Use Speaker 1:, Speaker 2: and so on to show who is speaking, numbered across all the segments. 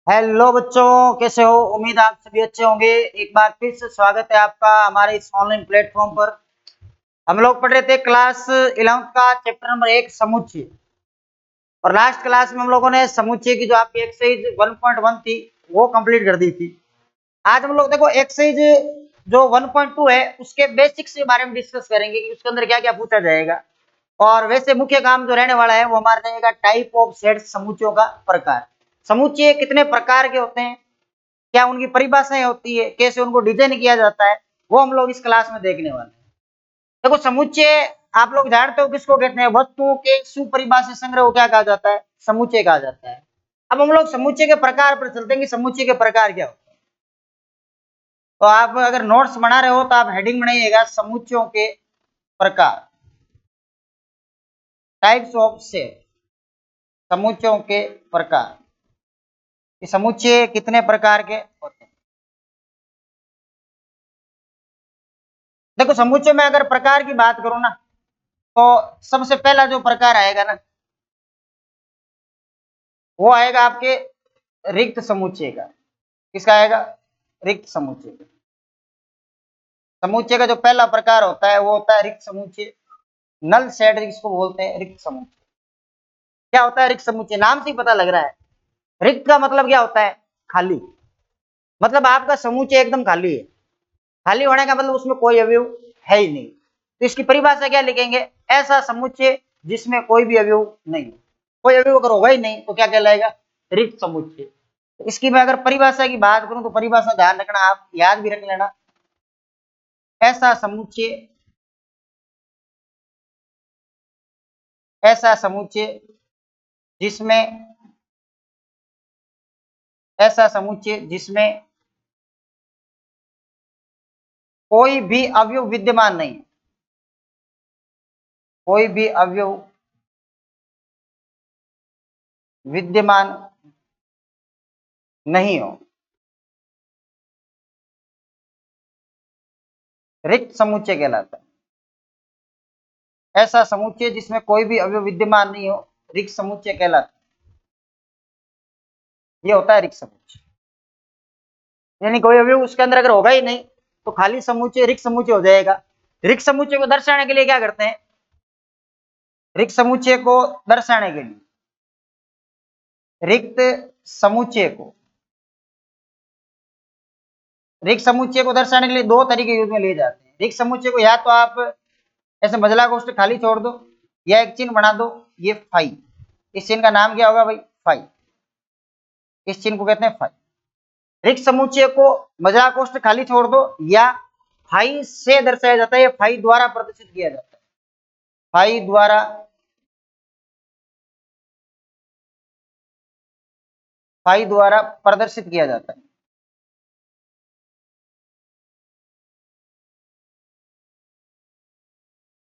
Speaker 1: Hello बच्चों, कैसे हो? उम्मीद आप सभी अच्छे होंगे। एक बार फिर से स्वागत है आपका हमारे इस ऑनलाइन प्लेटफॉर्म पर। हम लोग पढ़ रहे थे क्लास 11th का चैप्टर नंबर 1 समुच्चय। और लास्ट क्लास में हम लोगों ने समुच्चय की जो आपकी एक्सरसाइज 1.1 थी वो कंप्लीट कर दी थी। आज हम लोग देखो एक्सरसाइज जो 1.2 है उसके बेसिक्स के बारे में डिस्कस करेंगे कि उसके अंदर क्या क्या पूछा जाएगा। और वैसे मुख्य काम जो रहने वाला है वो हमारा रहेगा टाइप ऑफ सेट्स, समुच्चयों का प्रकार। समुच्चय कितने प्रकार के होते हैं, क्या उनकी परिभाषाएं होती है, कैसे उनको डिजाइन किया जाता है, वो हम लोग इस क्लास में देखने वाले हैं। देखो समुच्चय आप लोग जानते हो किसको कहते हैं? वस्तुओं के सुपरिभाषित संग्रह को क्या कहा जाता है? समुच्चय कहा जाता है। अब हम लोग समुच्चय के प्रकार पर चलते हैं कि समुच्चय के प्रकार क्या होते हैं। तो आप अगर नोट्स बना रहे हो तो आप हेडिंग बनाइएगा समुच्चयों के प्रकार, टाइप्स ऑफ सेट, समुच्चयों के प्रकार। ये समुच्चय कितने प्रकार के होते हैं? देखो समुच्चय में अगर प्रकार की बात करो ना, तो सबसे पहला जो प्रकार आएगा ना वो आएगा आपके रिक्त समुच्चय का। किसका आएगा? रिक्त समुच्चय का। समुच्चय का जो पहला प्रकार होता है वो होता है रिक्त समुच्चय। नल सेट जिसको बोलते हैं रिक्त समुच्चय। क्या होता है रिक्त समुच्चय? नाम से ही पता लग रहा है। रिक्त का मतलब क्या होता है? खाली। मतलब आपका समुच्चय एकदम खाली है। खाली होने का मतलब उसमें कोई अवयव है ही नहीं। तो इसकी परिभाषा क्या लिखेंगे? ऐसा समुच्चय जिसमें कोई भी अवयव नहीं। कोई अवयव अगर होगा ही नहीं तो क्या कहलाएगा? रिक्त समुच्चय। इसकी मैं अगर परिभाषा की बात करूं तो परिभाषा ध्यान रखना, आप याद भी रख लेना। ऐसा समुच्चय, ऐसा समुच्चय जिसमें, ऐसा समुच्चय जिसमें कोई भी अवयव विद्यमान नहीं, कोई भी अवयव विद्यमान नहीं हो, रिक्त समुच्चय कहलाता है। ऐसा समुच्चय जिसमें कोई भी अवयव विद्यमान नहीं हो, रिक्त समुच्चय कहलाता है। ये होता है रिक्त समुच्चय। यानी कोई अवयव उसके अंदर अगर होगा ही नहीं तो खाली समुच्चय रिक्त समुच्चय हो जाएगा। रिक्त समुच्चय को दर्शाने के लिए क्या करते हैं? रिक्त समुच्चय को दर्शाने के लिए, रिक्त समुच्चय को, रिक्त समुच्चय को दर्शाने के लिए दो तरीके यूज में लिए जाते हैं। रिक्त समुच्चय को या तो आप ऐसे मझला कोष्ठक खाली छोड़ दो या एक चिन्ह बना दो, ये फाई। इस चिन्ह का नाम क्या होगा भाई? फाई। इस चिन्ह को कहते हैं फाई। रिक्त समुच्चय को मझला कोष्ठक खाली छोड़ दो या फाई से दर्शाया जाता है, फाई द्वारा प्रदर्शित किया जाता है। फाई द्वारा, फाई द्वारा प्रदर्शित किया जाता है।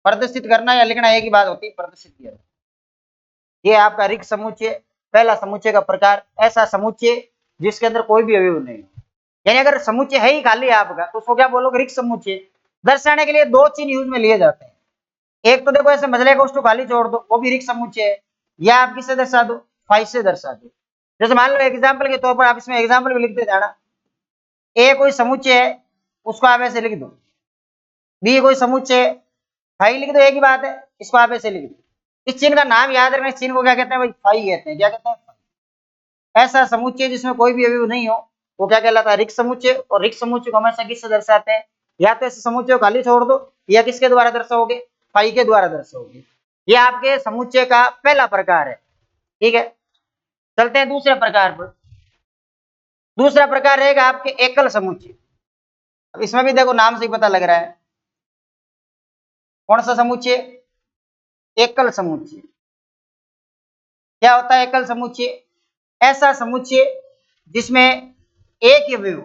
Speaker 1: प्रदर्शित करना या लिखना एक ही बात होती है, प्रदर्शित किया जाता है। ये आपका रिक्त समुच्चय, पहला समुच्चय का प्रकार। ऐसा समुच्चय जिसके अंदर कोई भी अवयव नहीं, यानी अगर समुच्चय है ही खाली आपका तो उसको क्या बोलोगे? रिक्त समुच्चय। दर्शाने के लिए दो चिन्ह यूज में लिए जाते हैं। एक तो देखो ऐसे मझले को उसको खाली छोड़ दो, वो भी रिक्त समुच्चय है, या आप किससे दर्शा दो? फाई से दर्शा दो। जैसे मान लो एग्जाम्पल के तौर पर आप इसमें एग्जाम्पल भी लिखते जाना। ए कोई समुच्चय है, उसको आप ऐसे लिख दो। बी कोई समुच्चय है, फाई लिख दो, एक ही बात है, इसको आप ऐसे लिख दो। इस चिन्ह का नाम याद रखना। इस चिन्ह को क्या कहते हैं भाई? फाई कहते हैं। क्या कहते हैं? ऐसा समुच्चय जिसमें कोई भी अवयव नहीं हो वो क्या कहलाता है? रिक्त समुच्चय। और रिक्त समुच्चय को हमेशा किससे दर्शाते हैं? या तो ऐसे समुच्चय को खाली छोड़ दो या किसके द्वारा दर्शाओगे? फाई के द्वारा दर्शाओगे। ये आपके समुच्चय का पहला प्रकार है। ठीक है, चलते हैं दूसरे प्रकार पर। दूसरा प्रकार रहेगा आपके एकल समुच्चय। अब इसमें भी देखो नाम से ही पता लग रहा है कौन सा समुच्चय? एकल समुच्चय। क्या होता है एकल समुच्चय? ऐसा समुच्चय जिसमें एक ही अवयव,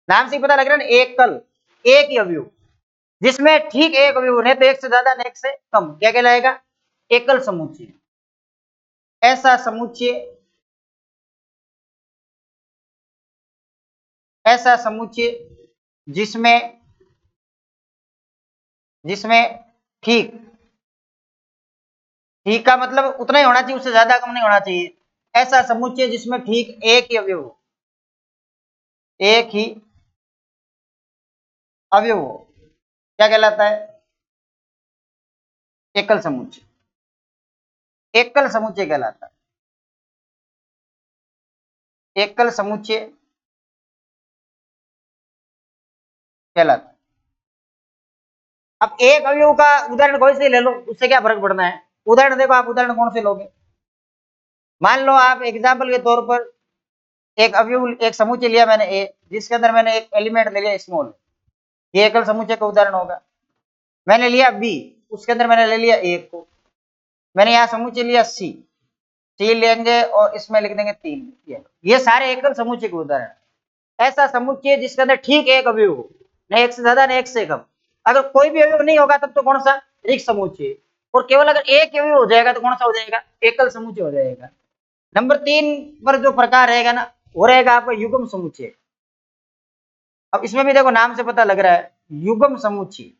Speaker 1: नाम से ही पता लग रहा है ना, एकल, एक ही अवयव, जिसमें ठीक एक अवयव नहीं तो एक से ज्यादा नहीं एक से कम, क्या कहलाएगा? एकल समुच्चय। ऐसा समुच्चय, ऐसा समुच्चय जिसमें, जिसमें ठीक, ठीक का मतलब उतना ही होना चाहिए, उससे ज्यादा कम नहीं होना चाहिए। ऐसा समुच्चय जिसमें ठीक एक ही अवयव हो, एक ही अवयव हो, क्या कहलाता है? एकल समुच्चय। एकल समुच्चय कहलाता है, एकल समुच्चय कहलाता है। अब एक अवयव का उदाहरण कोई से ले लो, उससे क्या फर्क पड़ना है? उदाहरण देखो, आप उदाहरण कौन से लोगे? मान लो आप एग्जाम्पल के तौर पर एक अवयव, एक समुच्चय लिया मैंने ए, जिसके अंदर मैंने एक एलिमेंट ले लिया स्मॉल, ये एकल समुच्चय का उदाहरण होगा। मैंने लिया बी, उसके अंदर मैंने ले लिया एक को, मैंने यहाँ समुच्चय लिया सी, सी लेंगे और इसमें लिख देंगे 3। ये सारे एकल समुच्चय के उदाहरण। ऐसा समुच्चय जिसके अंदर ठीक एक अवयव हो, न एक से ज्यादा न एक से कम। अगर कोई भी अवयव नहीं होगा तब तो कौन सा? रिक्त समुच्चय। और केवल अगर एक अवयव हो जाएगा तो कौन सा हो जाएगा? एकल समुच्चय हो जाएगा। नंबर 3 पर जो प्रकार रहेगा ना, वो रहेगा आपका युग्म समुच्चय। अब इसमें भी देखो नाम से पता लग रहा है, युग्म समुच्चय।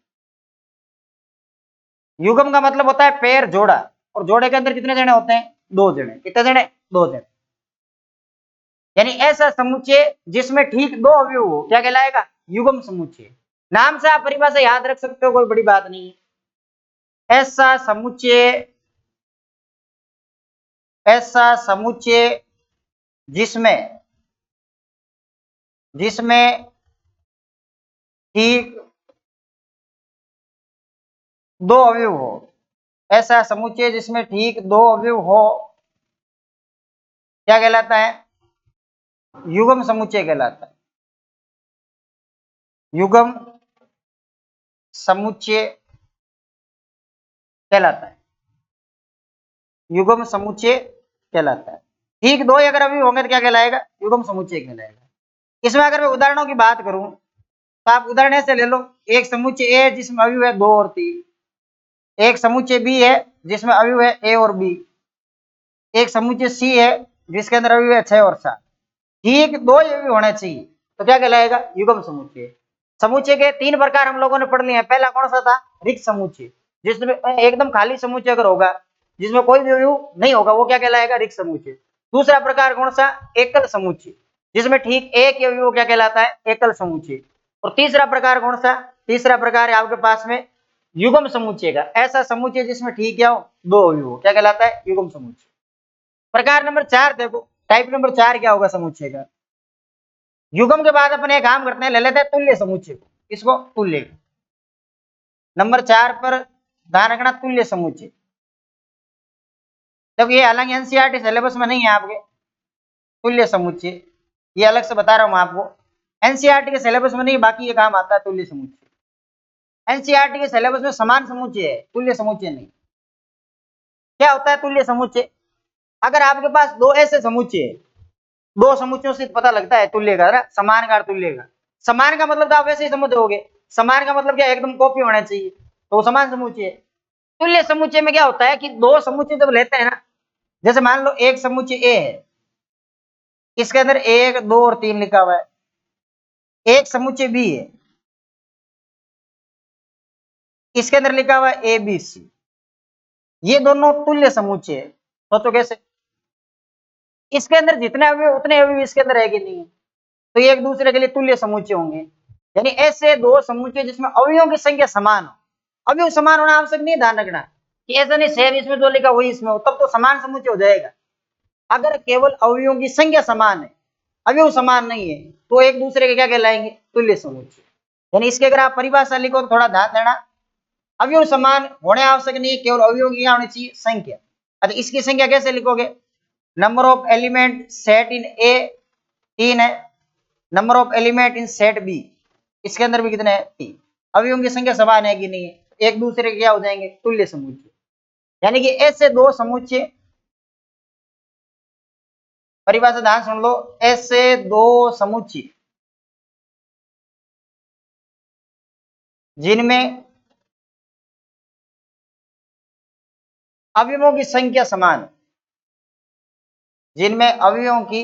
Speaker 1: युग्म का मतलब होता है पेयर, जोड़ा, और जोड़े के अंदर कितने जने होते हैं? 2 जने। कितने जने? 2 जने। यानी ऐसा समुच्चय जिसमें ठीक 2 अवयव हो, क्या कहलाएगा? युग्म समुच्चय। नाम से आप परिभाषा याद रख सकते हो, कोई बड़ी बात नहीं है। ऐसा समुच्चय जिसमें जिसमें ठीक 2 अवयव हो, ऐसा समुच्चय जिसमें ठीक 2 अवयव हो, क्या कहलाता है? युग्म समुच्चय कहलाता है। युग्म समुच्चय कहलाता है। युग्म समुच्चय कहलाता है। ठीक 2 अगर अवयव होंगे तो क्या कहलाएगा? युग्म समुच्चय कहलाएगा। इसमें अगर मैं उदाहरणों की बात करूं तो आप उदाहरण ऐसे ले लो, एक समुच्चय ए जिसमें अवयव है 2 और 3, एक समुच्चय बी है जिसमें अवयव है ए और बी, एक समुच्चय सी है जिसके अंदर अवयव है 6 और 7। ठीक 2 अवयव होने चाहिए तो क्या कहलाएगा? युग्म समुच्चय। समुच्चय के 3 प्रकार हम लोगों ने पढ़ लिए हैं। पहला कौन सा था? रिक्त समुच्चय, जिसमें एकदम खाली समुच्चय अगर होगा, जिसमें कोई भी अवयव नहीं होगा, वो क्या कहलाएगा? रिक्त समुच्चय। दूसरा प्रकार कौन सा? एकल समुच्चय, जिसमें ठीक एक ही अवयव, क्या कहलाता है? एकल समुच्चय। और तीसरा प्रकार कौन सा? तीसरा प्रकार है आपके पास में युग्म समुच्चय का। ऐसा समुच्चय जिसमें ठीक क्या हो? 2 अवयव, क्या कहलाता है? युग्म समुच्चय। प्रकार नंबर 4 देखो, टाइप नंबर 4 क्या होगा समुच्चय का? युग्म के बाद अपन एक काम करते हैं, ले लेते हैं तुल्य समुच्चय को। इसको तुल्य, नंबर 4 पर ध्यान रखना, तुल्य समुच्चय। जब ये हालांकि एनसीईआरटी सिलेबस में नहीं है आपके, तुल्य समुच्चय ये अलग से बता रहा हूं आपको, एनसीईआरटी के सिलेबस में नहीं, बाकी ये काम आता है तुल्य समुच्चय। एनसीईआरटी के सिलेबस में समान समुच्चय है, तुल्य समुच्चय नहीं। क्या होता है तुल्य समुच्चय? अगर आपके पास 2 ऐसे समुच्चय है, 2 समुच्चयों से पता लगता है तुल्य का, समान का, तुल्य का। समान का मतलब तो आप वैसे ही समझ रहोगे, समान का मतलब क्या? एकदम कॉपी होना चाहिए, तो समान समुच्चय है। तुल्य समुच्चय में क्या होता है कि 2 समुच्चय जब लेते हैं ना, जैसे मान लो एक समुच्चय ए है, इसके अंदर 1 2 और 3 लिखा हुआ है। एक समुच्चय बी है, इसके अंदर लिखा हुआ है ए बी सी। ये दोनों तुल्य समुच्चय है। सोचो कैसे? इसके अंदर जितने अवयव उतने अवयव इसके अंदर है कि नहीं? तो ये एक दूसरे के लिए तुल्य समुच्चय होंगे। यानी ऐसे 2 समुच्चय जिसमें अवयवों की संख्या समान हो। अवयव समान होना आवश्यक नहीं, ध्यान रखना कि ऐसा नहीं सेम इसमें जो लिखा वही इसमें हो, तब तो समान समुच्चय हो जाएगा। अगर केवल अवयवों की संख्या समान है, अवयव समान नहीं है, तो एक दूसरे के क्या कहलाएंगे? तुल्य समुच्चय। यानी इसके अगर आप परिभाषा लिखो तो थोड़ा ध्यान देना, अवयव समान होने आवश्यक नहीं, केवल अवयवों की क्या होनी चाहिए? संख्या। अच्छा, इसकी संख्या कैसे लिखोगे? Number of element set in A 3 है, number of element in set B, इसके अंदर भी कितने हैं? 3। अवयवों की संख्या समान है कि नहीं है? एक दूसरे के क्या हो जाएंगे? तुल्य समुच्चय। यानी कि ऐसे 2 समुच्चय, परिभाषा ध्यान सुन लो, ऐसे 2 समुच्चय जिनमें अवयवों की संख्या समान, जिनमें अवयवों की,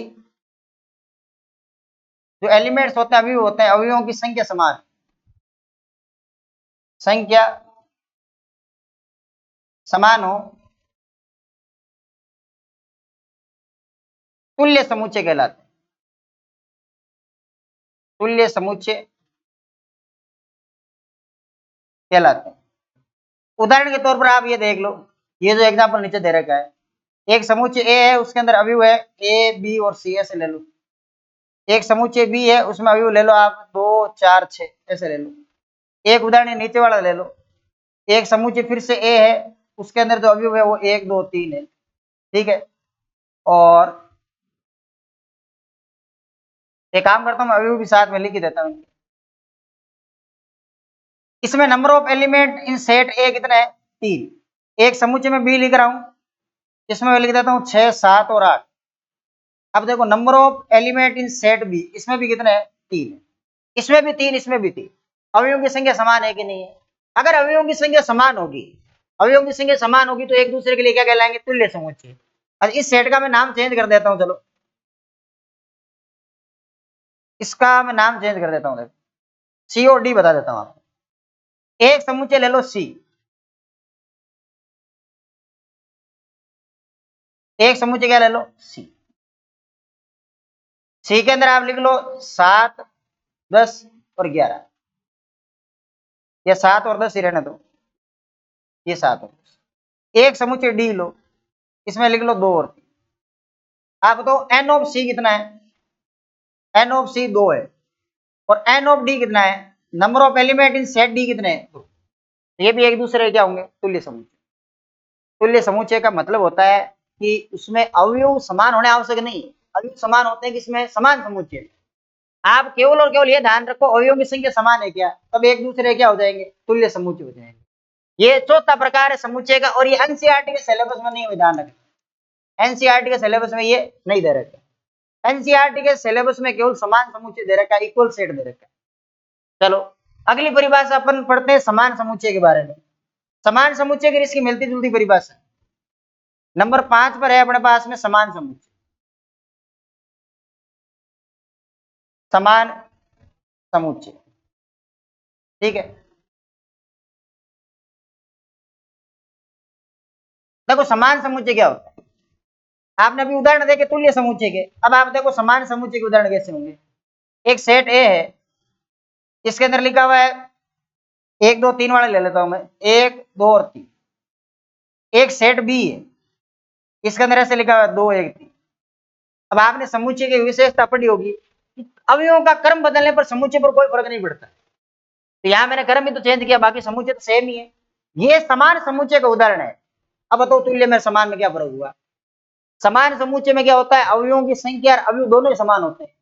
Speaker 1: जो एलिमेंट्स होते हैं, अवयव होते हैं, अवयवों की संख्या समान, संख्या समान हो, तुल्य समुच्चय कहलाते हैं। तुल्य समुच्चय कहलाते हैं। उदाहरण के तौर पर आप ये देख लो, ये जो एग्जाम्पल नीचे दे रखा है, एक समुच्चय ए है, उसके अंदर अवयव है ए बी और सी, ऐसे ले लो। एक समुच्चय बी है, उसमें अवयव ले लो आप 2 4 6, ऐसे ले लो। एक उदाहरण नीचे वाला ले लो, एक समुच्चय फिर से ए है, उसके अंदर जो अवयव है वो 1 2 3 है, ठीक है। और एक काम करता हूँ, अवयव भी साथ में लिख ही देता हूँ। इसमें number of element in set ए कितना है? 3। एक समुच्चय में बी लिख रहा हूं, इसमें मैं लिख देता हूं 6 7 और 8। अब देखो number of element in set B, इसमें भी कितना है? 3 है। इसमें भी 3, इसमें भी 3। अवयवों की संख्या समान है कि नहीं है? अगर अवयवों की संख्या समान होगी, अवयवों की संख्या समान होगी तो एक दूसरे के लिए क्या कहलाएंगे? तुल्य समुच्चय। अच्छा, इस सेट का मैं नाम चेंज कर देता हूं, चलो इसका मैं नाम चेंज कर देता हूं, देखो सी और डी बता देता हूं आपको। एक समुच्चय ले लो सी, एक समुच्चय क्या ले लो? सी। सी के अंदर आप लिख लो 7 10 और 11, या 7 और 10 ही रहने दो, ये 7 और 10। एक समुच्चय डी लो, इसमें लिख लो 2 और 3। आप बताओ एन ऑफ सी कितना है? एन ऑफ सी 2 है, और एन ऑफ डी कितना है? Number of element in set D कितने हैं? 2। ये भी एक दूसरे क्या होंगे? तुल्य समुच्चय। तुल्य समुच्चय का मतलब होता है कि उसमें अवयव समान होने आवश्यक नहीं, अवयव समान होते हैं किसमें? समान समुच्चय। आप केवल और केवल ये ध्यान रखो अवयवों की संख्या समान है क्या, तब एक दूसरे क्या हो जाएंगे? तुल्य समुच्चय हो जाएंगे। ये चौथा प्रकार है समुच्चय का, और ये एनसीईआरटी के सिलेबस में नहीं है, ध्यान रखें। एनसीईआरटी के सिलेबस में ये नहीं दे रखा। एनसीईआरटी के सिलेबस में केवल समान समुच्चय दे रखा है, इक्वल सेट दे रखा है। चलो अगली परिभाषा अपन पढ़ते हैं समान समुच्चय के बारे में। समान समुच्चय की इसकी मिलती जुलती परिभाषा नंबर 5 पर है अपने पास में, समान समुच्चय। समान समुच्चय, ठीक है। देखो समान समुच्चय क्या होता है, आपने अभी उदाहरण देखे तुल्य समुच्चय के, अब आप देखो समान समुच्चय के उदाहरण कैसे होंगे। एक सेट ए है, इसके अंदर लिखा हुआ है 1 2 3 वाला ले लेता हूं मैं, 1 2 और 3। एक सेट बी है, इसके अंदर ऐसे लिखा हुआ है 2 1 3। अब आपने समुच्चय की विशेषता पढ़ी होगी, अवयवों का क्रम बदलने पर समुच्चय पर कोई फर्क नहीं पड़ता। तो यहाँ मैंने क्रम ही तो चेंज किया, बाकी समुच्चय तो सेम ही है। ये समान समुच्चय का उदाहरण है। अब बताओ तुल्य में समान में क्या फर्क हुआ? समान समुच्चय में क्या होता है? अवयवों की संख्या और अवयव दोनों समान होते हैं,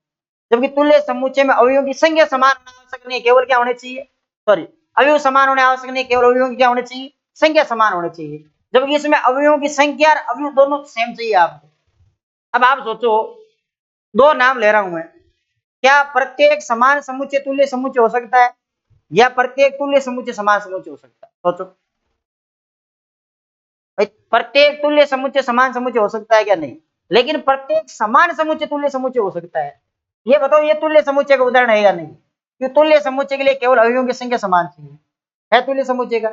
Speaker 1: जबकि तुल्य समुच्चय में अवयवों की संख्या समान होना आवश्यक नहीं, केवल क्या होने चाहिए? सॉरी, अवयव समान होने आवश्यक नहीं, केवल अवयवों की क्या होने चाहिए? संख्या समान होनी चाहिए। जबकि इसमें अवयवों की संख्या और अवयव दोनों सेम चाहिए आपको। अब आप सोचो, दो नाम ले रहा हूं मैं, क्या प्रत्येक समान समुच्चय तुल्य समुच्चय हो सकता है, या प्रत्येक तुल्य समुच्चय समान समुच्चय हो सकता है? सोचो भाई, प्रत्येक तुल्य समुच्चय समान समुच्चय हो सकता है क्या? नहीं। लेकिन प्रत्येक समान समुच्चय तुल्य समुच्चय हो सकता है। ये बताओ ये तुल्य समुच्चय का उदाहरण है या नहीं? कि तुल्य समुच्चय के लिए केवल अवयवों की संख्या समान चाहिए, है तुल्य समुच्चय का।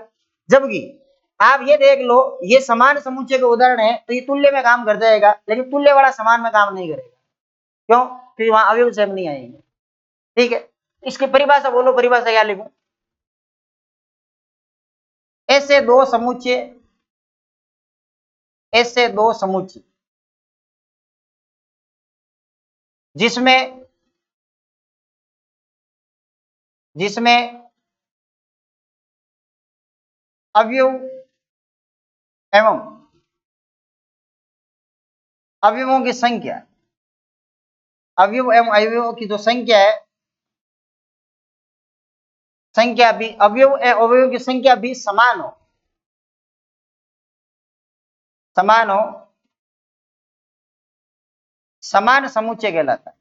Speaker 1: जबकि आप ये देख लो, ये समान समुच्चय का उदाहरण है, तो ये तुल्य में काम कर जाएगा, लेकिन तुल्य वाला समान में काम नहीं करेगा। क्यों? क्योंकि वहां अवयव सेम नहीं आएंगे, ठीक है। इसकी परिभाषा बोलो, परिभाषा क्या लिखूं? ऐसे दो समुच्चय, ऐसे दो समुच्चय जिसमें जिसमें अवयव एवं अवयवों की संख्या, अवयव एवं अवयवों की जो संख्या है, संख्या भी अवयव एवं अवयवों की संख्या भी समान हो, समान हो, समान समुच्चय कहलाता है।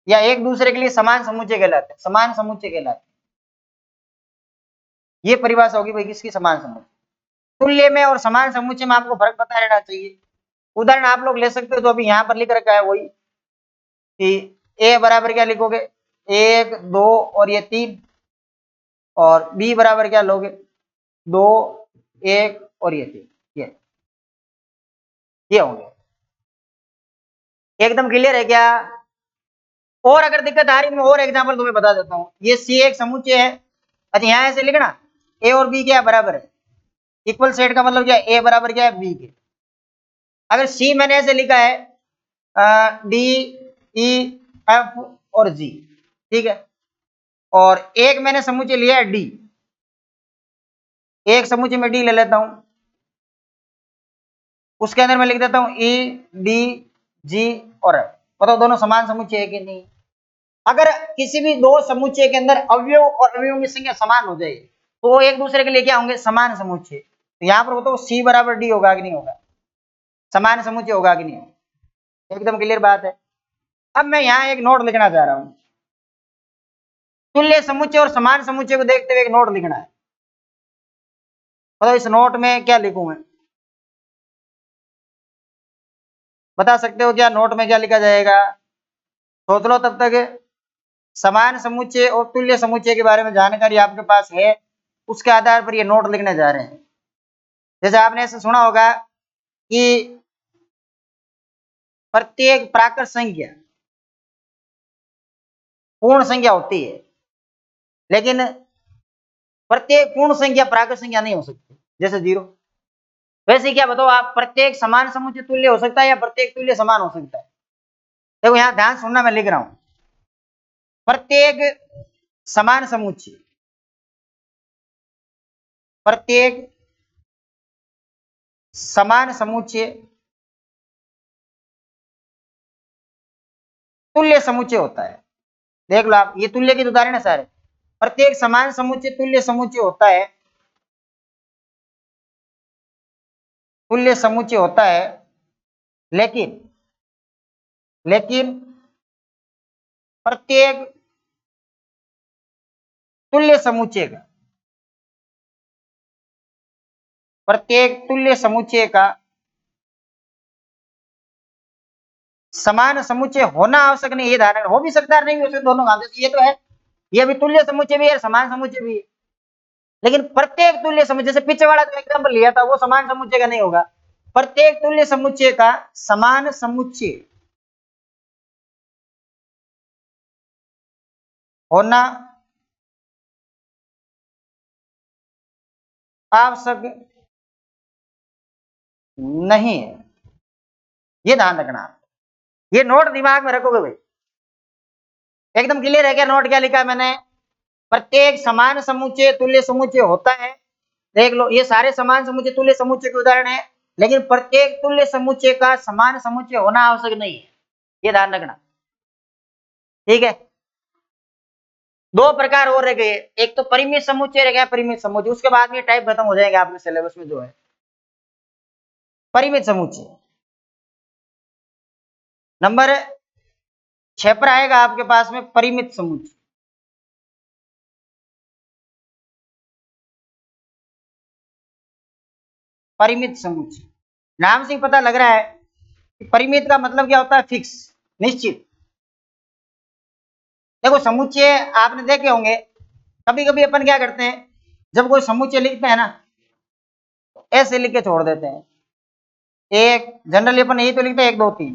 Speaker 1: या एक दूसरे के लिए समान समुच्चय कहलाते हैं, समान समुच्चय कहलाते हैं। ये परिभाषा होगी भाई किसकी? समान समुच्चय। तुल्य में और समान समुच्चय में आपको फर्क पता रहना चाहिए। उदाहरण आप लोग ले सकते हो, जो अभी यहाँ पर लिख रखा है वही, कि ए बराबर क्या लिखोगे? 1 2 और ये 3, और बी बराबर क्या लोगे? 2 1 और ये 3, ये होंगे। एकदम क्लियर है क्या? और अगर दिक्कत आ रही है मैं और एग्जांपल तुम्हें बता देता हूँ। ये सी एक समुच्चय है। अच्छा यहाँ ऐसे लिखना, ए और बी क्या बराबर है, इक्वल सेट का मतलब क्या, ए बराबर क्या है बी के। अगर सी मैंने ऐसे लिखा है डी ई एफ और जी, ठीक है, और एक मैंने समुच्चय लिया है डी, एक समुच्चय में डी ले लेता हूं, उसके अंदर मैं लिख देता हूं ई डी जी और एफ। बताओ दोनों समान समुच्चय है कि नहीं? अगर किसी भी दो समुच्चय के अंदर अवयव और अवयवों की संख्या समान हो जाए तो वो एक दूसरे के लिए क्या होंगे, समान समुच्चय। तो यहां पर बताओ सी बराबर डी होगा कि नहीं होगा, समान समुच्चय होगा कि नहीं होगा? एकदम क्लियर बात है। अब मैं यहाँ एक नोट लिखना चाह रहा हूं, तुल्य समुच्चय और समान समुच्चय को देखते हुए एक नोट लिखना है। बताओ इस नोट में क्या लिखूं मैं, बता सकते हो क्या नोट में क्या लिखा जाएगा? सोच लो तब तक। समान समुच्चय और तुल्य समुच्चय के बारे में जानकारी आपके पास है, उसके आधार पर ये नोट लिखने जा रहे हैं। जैसे आपने ऐसे सुना होगा कि प्रत्येक प्राकृत संख्या पूर्ण संख्या होती है, लेकिन प्रत्येक पूर्ण संख्या प्राकृत संख्या नहीं हो सकती, जैसे 0। वैसे क्या बताओ आप, प्रत्येक समान समुच्चय तुल्य हो सकता है या प्रत्येक तुल्य समान हो सकता है? देखो यहां ध्यान सुनना, मैं लिख रहा हूं प्रत्येक समान समुच्चय, प्रत्येक समान समुच्चय तुल्य समुच्चय होता है। देख लो आप, ये तुल्य के उदाहरण है सारे। प्रत्येक समान समुच्चय तुल्य समुच्चय होता है, तुल्य समुच्चय होता है, लेकिन लेकिन प्रत्येक तुल्य समुच्चय का, प्रत्येक तुल्य समुच्चय का समान समुच्चय होना आवश्यक नहीं, ये धारणा हो भी सकता है नहीं हो सकता, दोनों काम ये तो है, ये भी तुल्य समुच्चय भी है समान समुच्चय भी है, लेकिन प्रत्येक तुल्य समुच्चय, जैसे पीछे वाला जो एग्जांपल लिया था वो समान समुच्चय का नहीं होगा। प्रत्येक तुल्य समुच्चय का समान समुच्चय होना आवश्यक नहीं है, ये ध्यान रखना। ये नोट दिमाग में रखोगे भाई। एकदम क्लियर है क्या नोट क्या लिखा है मैंने? प्रत्येक समान समुच्चय तुल्य समुच्चय होता है। देख लो ये सारे समान समुच्चय तुल्य समुच्चय के उदाहरण है, लेकिन प्रत्येक तुल्य समुच्चय का समान समुच्चय होना आवश्यक नहीं है, ये ध्यान रखना, ठीक है। दो प्रकार और रह गए, एक तो परिमित समुच्चय रह गया, परिमित समुच्चय, उसके बाद में टाइप खत्म हो जाएगा आपके सिलेबस में जो है परिमित समुच्चय। नंबर 6 पर आएगा आपके पास में परिमित समुच्चय। परिमित समुच्चय नाम से ही पता लग रहा है कि परिमित का मतलब क्या होता है, फिक्स, निश्चित। देखो समुच्चय आपने देखे होंगे, कभी कभी अपन क्या करते हैं, जब कोई समुच्चय लिखते हैं ना ऐसे लिख के छोड़ देते हैं, एक जनरली अपन यही तो लिखते हैं 1 2 3।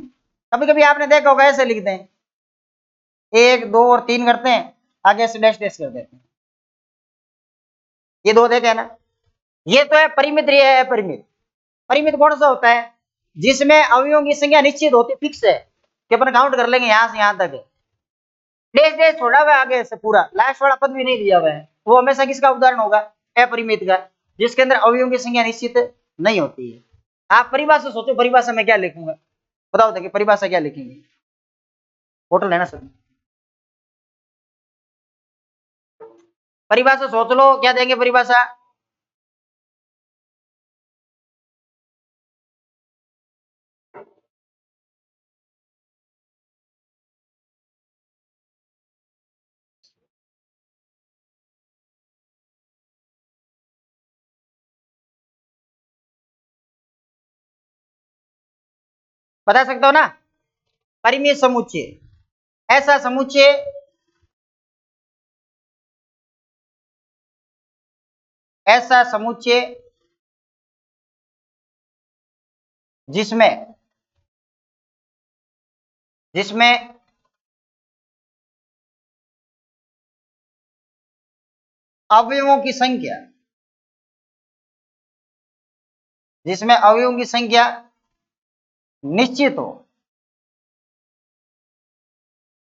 Speaker 1: कभी कभी आपने देखा होगा ऐसे लिखते हैं 1 2 और 3 करते हैं, आगे से डैश डैश कर देते हैं, ये दो देखे है ना। ये तो है परिमित, ये है परिमित। परिमित कौन सा होता है, जिसमें अवयवों की संख्या निश्चित होती, फिक्स है कि अपन काउंट कर लेंगे यहां से यहां तक है, डैश डैश छोड़ा हुआ है आगे से, पूरा लास्ट वाला पद भी नहीं दिया हुआ है, वो हमेशा किसका उदाहरण होगा, अपरिमित का, जिसके अंदर अवयवों की संख्या निश्चित नहीं होती है। आप परिभाषा सोचो, परिभाषा में क्या लिखूंगा, बताओ देखिए परिभाषा क्या लिखेंगे, होटल है ना सर, परिभाषा सोच लो क्या देंगे परिभाषा। बता सकते हो ना, परिमित समुच्चय ऐसा समुच्चय ऐसा समुच्चय जिसमें जिसमें अवयवों की संख्या, जिसमें अवयवों की संख्या निश्चित हो,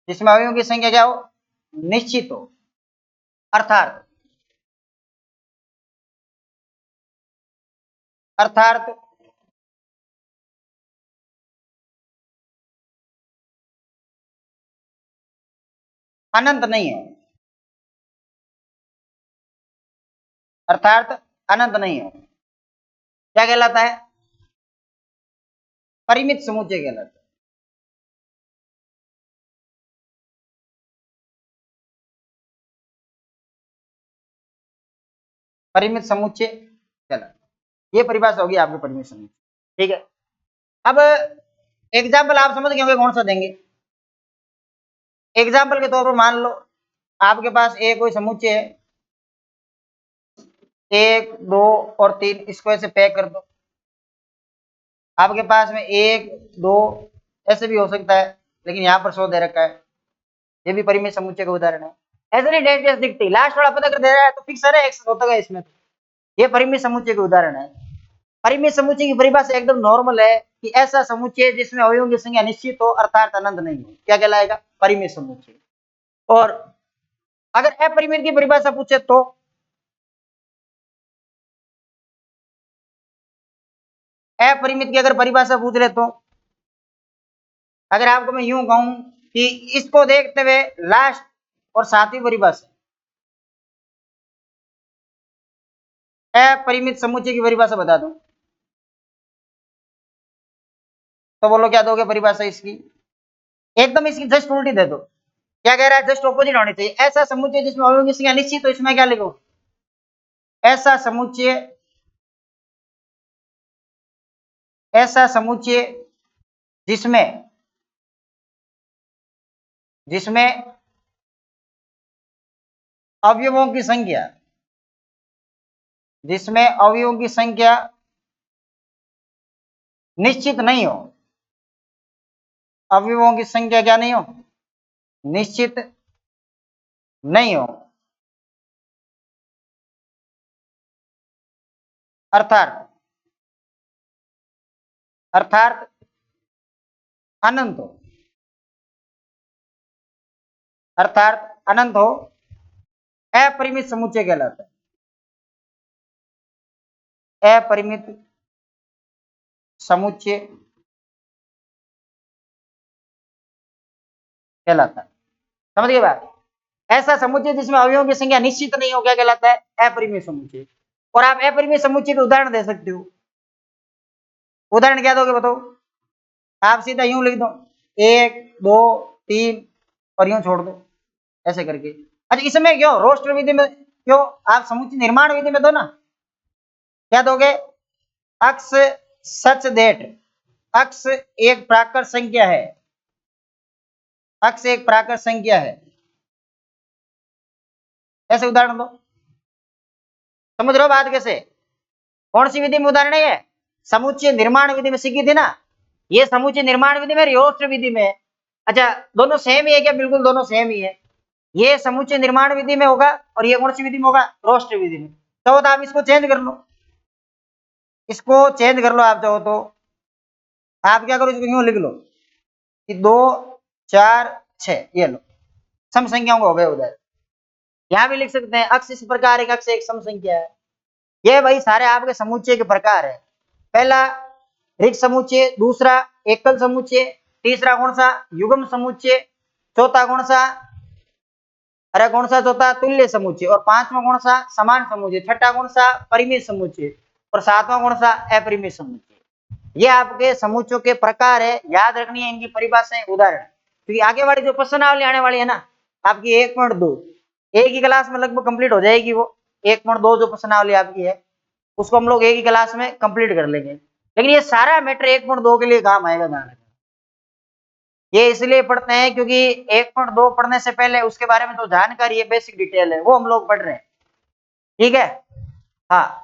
Speaker 1: जिसमें अवयवों की संख्या क्या हो, निश्चित हो, अर्थात अर्थात अनंत नहीं हो, अर्थात अनंत नहीं हो, क्या कहलाता है, परिमित समुच्चय कहलाता है। परिमित समुच्चय कहलाता है। ये परिभाषा होगी आपके परिमित समुच्चय। ठीक है, अब एग्जाम्पल आप समझ गए होंगे कौन सा देंगे। एग्जाम्पल के तौर पर मान लो आपके पास एक कोई समुच्चय है, 1 2 और 3, इसको ऐसे पैक कर दो। आपके पास में 1 2 ऐसे भी हो सकता है, लेकिन यहाँ पर 100 दे रखा है, ये भी परिमित समुच्चय का उदाहरण है। ऐसे नहीं डैश डैश दिखती, लास्ट वाला पता कर दे रहा है तो फिक्स है, एक्स होता है इसमें, ये परिमित समुच्चय का उदाहरण है। परिमित समुच्चय की परिभाषा एकदम नॉर्मल है कि ऐसा समुच्चय जिसमें अवयवों की संख्या निश्चित हो अर्थात अनंत नहीं हो, क्या कहलाएगा, परिमित समुच्चय। और अगर अपरिमित की परिभाषा पूछे तो अपरिमित की अगर परिभाषा पूछ ले तो अगर आपको मैं यूं कहूं कि इसको देखते हुए लास्ट और सातवीं परिभाषा अपरिमित समुच्चय की परिभाषा बता दूं तो बोलो क्या दोगे परिभाषा इसकी, एकदम इसकी जस्ट उल्टी दे दो। क्या कह रहा है, जस्ट ऑपोजिट होनी चाहिए। ऐसा समुच्चय जिसमें अवयवों की संख्या निश्चित, तो इसमें क्या लिखो, ऐसा समुच्चय, ऐसा समुच्चय जिसमें जिसमें अवयवों की संख्या, जिसमें अवयवों की संख्या निश्चित नहीं हो, अवयवों की संख्या क्या नहीं हो, निश्चित नहीं हो, अर्थात अर्थात अनंत हो, अर्थात अनंत हो, अपरिमित समुच्चय कहलाता है। अपरिमित समुच्चय कहलाता है। समझ गए बात, ऐसा समुच्चय जिसमें अवयवों की संख्या निश्चित नहीं हो क्या कहलाता है, अपरिमित समुच्चय। और आप अपरिमित समुच्चय के उदाहरण दे सकते हो। उदाहरण क्या दोगे बताओ, आप सीधा यूं लिख दो 1 2 3 और यूं छोड़ दो ऐसे करके। अच्छा इसमें क्यों रोस्टर विधि में क्यों, आप समुच्चय निर्माण विधि में दो ना, क्या दोगे, अक्स सच दैट, अक्स एक प्राकृत संख्या है, अक्स एक प्राकृत संख्या है, ऐसे उदाहरण दो। समझ रहे हो बात कैसे, कौन सी विधि में उदाहरण है, समुच्चय निर्माण विधि में सीखी थी ना, ये समुच्चय निर्माण विधि में, रोस्टर विधि में। अच्छा दोनों सेम ही है क्या, बिल्कुल दोनों सेम ही है, ये समुच्चय निर्माण विधि में होगा और ये कौन सी विधि में होगा, रोस्टर विधि में। तो आप इसको चेंज कर लो, इसको चेंज कर लो आप चाहो तो। आप क्या करो, इसको यूं लिख लो कि 2 4 6, ये लो सम संख्याओं का हो गया उधर। यहां भी लिख सकते हैं अक्ष इस प्रकार, एक अक्ष एक सम संख्या है। ये भाई सारे आपके समुच्चय के प्रकार है। पहला ऋक समुच्चय, दूसरा एकल समुच्चय, तीसरा कौन सा, युग्म समुच्चय, चौथा कौन सा, अरे कौन सा चौथा, तुल्य समुच्चय, और पांचवा कौन सा, समान समुच्चय, छठा कौन सा, परिमित समुच्चय, और सातवां कौन सा, अपरिमित समुच्चय। ये आपके समुच्चयों के प्रकार है, याद रखनी है इनकी परिभाषाएं, उदाहरण, क्योंकि आगे वाली जो प्रश्नावली आने वाली है ना आपकी 1.2, एक ही क्लास में लगभग कंप्लीट हो जाएगी वो 1.2 जो प्रश्नावली आपकी है, उसको हम लोग एक ही क्लास में कंप्लीट कर लेंगे। लेकिन ये सारा मैटर 1.2 के लिए काम आएगा, ध्यान रखना। ये इसलिए पढ़ते हैं क्योंकि 1.2 पढ़ने से पहले उसके बारे में तो जानकारी है, बेसिक डिटेल है, वो हम लोग पढ़ रहे हैं। ठीक है, हाँ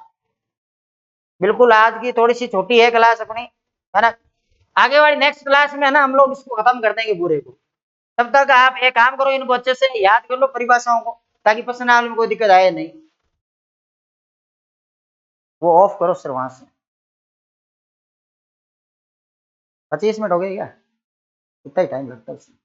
Speaker 1: बिल्कुल, आज की थोड़ी सी छोटी है क्लास अपनी, है ना, आगे वाली नेक्स्ट क्लास में है ना हम लोग इसको खत्म कर देंगे पूरे को। तब तक आप एक काम करो, इनको अच्छे से याद कर लो परिभाषाओं को, ताकि पर्सनल में कोई दिक्कत आए नहीं। वो ऑफ करो सर वहां से। 25 मिनट हो गए क्या? कितना ही टाइम लगता है उसमें।